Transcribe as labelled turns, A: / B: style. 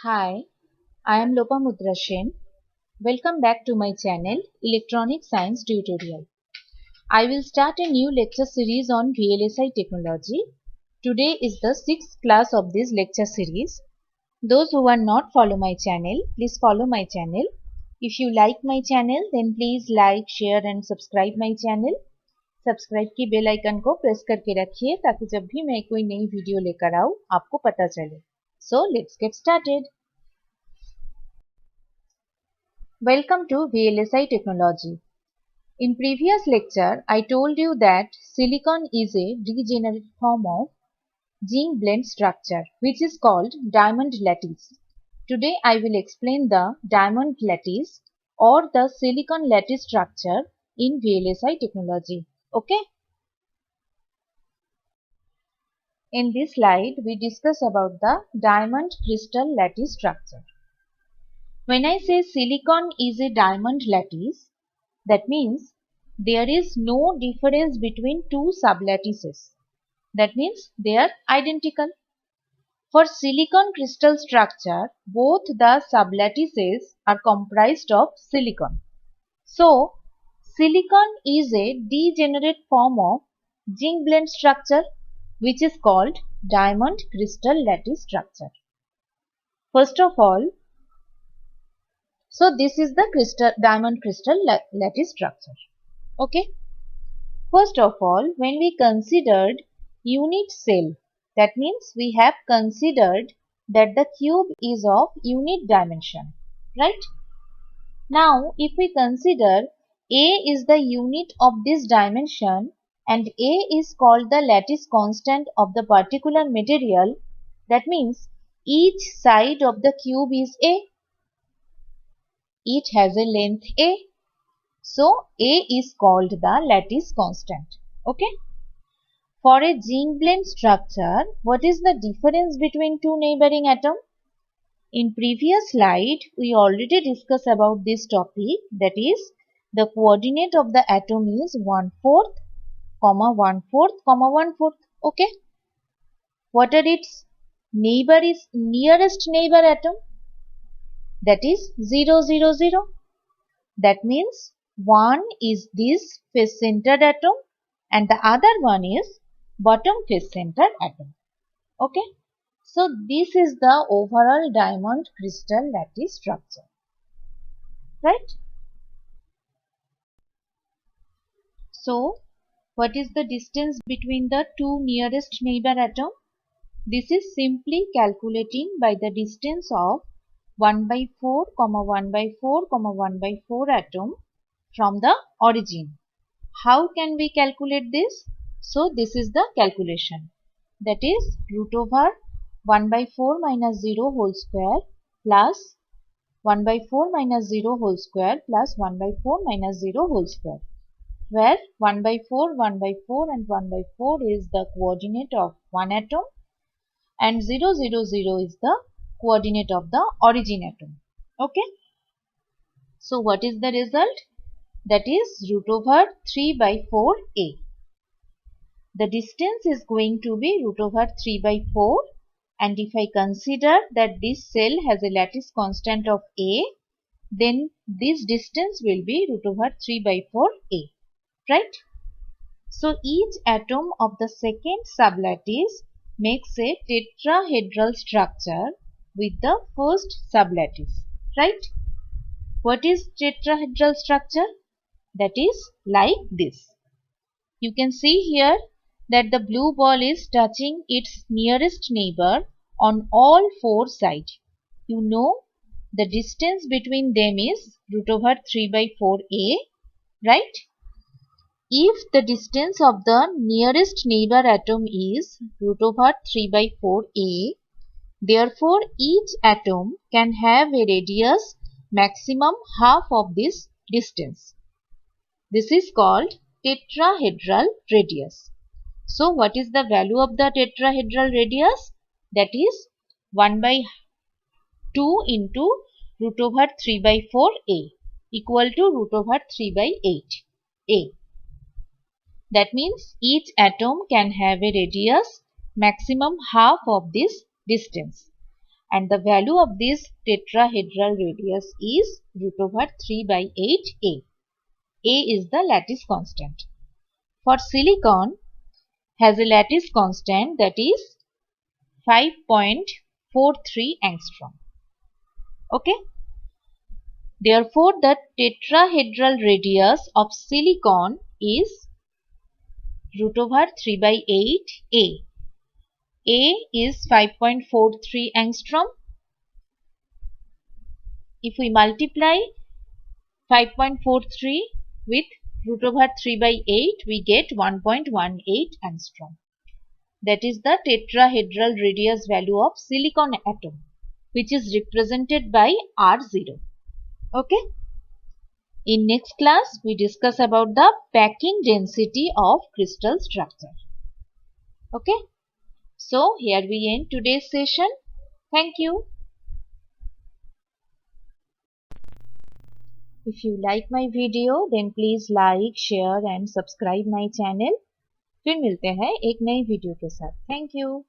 A: Hi, I am Lopamudra Sen. Welcome back to my channel Electronic Science Tutorial. I will start a new lecture series on VLSI technology. Today is the 6th class of this lecture series. Those who are not follow my channel, please follow my channel. If you like my channel, then please like, share and subscribe my channel. Subscribe की bell icon को press करके रखिए ताकि जब भी मैं कोई नई वीडियो लेकर आऊँ आपको पता चले. So let's get started. Welcome to VLSI technology. In previous lecture, I told you that silicon is a degenerate form of zinc blende structure which is called diamond lattice. Today I will explain the diamond lattice or the silicon lattice structure in VLSI technology. Okay? In this slide, we discuss about the diamond crystal lattice structure. When I say silicon is a diamond lattice, that means there is no difference between two sublattices. That means they are identical. For silicon crystal structure, both the sublattices are comprised of silicon. So, silicon is a degenerate form of zinc blende structure which is called diamond crystal lattice structure. First of all, so this is the diamond crystal lattice structure. Okay. First of all, when we considered unit cell, that means we have considered that the cube is of unit dimension, right? Now, if we consider A is the unit of this dimension and A is called the lattice constant of the particular material, that means each side of the cube is A. Each has a length A. So, A is called the lattice constant. Okay. For a zinc blende structure, what is the difference between two neighboring atoms? In previous slide, we already discussed about this topic, that is, the coordinate of the atom is 1/4, 1/4, 1/4. Okay. What are its nearest neighbor atom? That is 0, 0, 0. That means one is this face centered atom and the other one is bottom face centered atom. Okay. So this is the overall diamond crystal lattice structure. Right. So what is the distance between the two nearest neighbor atom? This is simply calculating by the distance of 1/4, 1/4, 1/4 atom from the origin. How can we calculate this? So this is the calculation. That is root over 1/4 minus 0 whole square plus 1/4 minus 0 whole square plus 1/4 minus 0 whole square, where 1/4, 1/4 and 1/4 is the coordinate of one atom and 0, 0, 0 is the coordinate of the origin atom. Okay. So what is the result? That is root over 3/4a. The distance is going to be root over 3/4, and if I consider that this cell has a lattice constant of a, then this distance will be root over 3/4a, right? So each atom of the second sublattice makes a tetrahedral structure with the first sublattice, right? What is tetrahedral structure? That is like this. You can see here that the blue ball is touching its nearest neighbor on all four sides. You know the distance between them is root over 3/4a, right? If the distance of the nearest neighbor atom is root over 3/4a, therefore each atom can have a radius maximum half of this distance. This is called tetrahedral radius. So what is the value of the tetrahedral radius? That is 1/2 into root over 3/4a equal to root over 3/8a. That means each atom can have a radius maximum half of this distance. and the value of this tetrahedral radius is root over 3 by 8 A. A is the lattice constant. For silicon has a lattice constant that is 5.43 angstrom. Okay. Therefore, the tetrahedral radius of silicon is root over 3 by 8 A. A is 5.43 angstrom. If we multiply 5.43 with root over 3 by 8, we get 1.18 angstrom. That is the tetrahedral radius value of silicon atom, which is represented by R0. Okay. In next class, we discuss about the packing density of crystal structure. Okay. So, here we end today's session. Thank you. If you like my video, then please like, share and subscribe my channel. फिर मिलते हैं एक नई video के साथ. Thank you.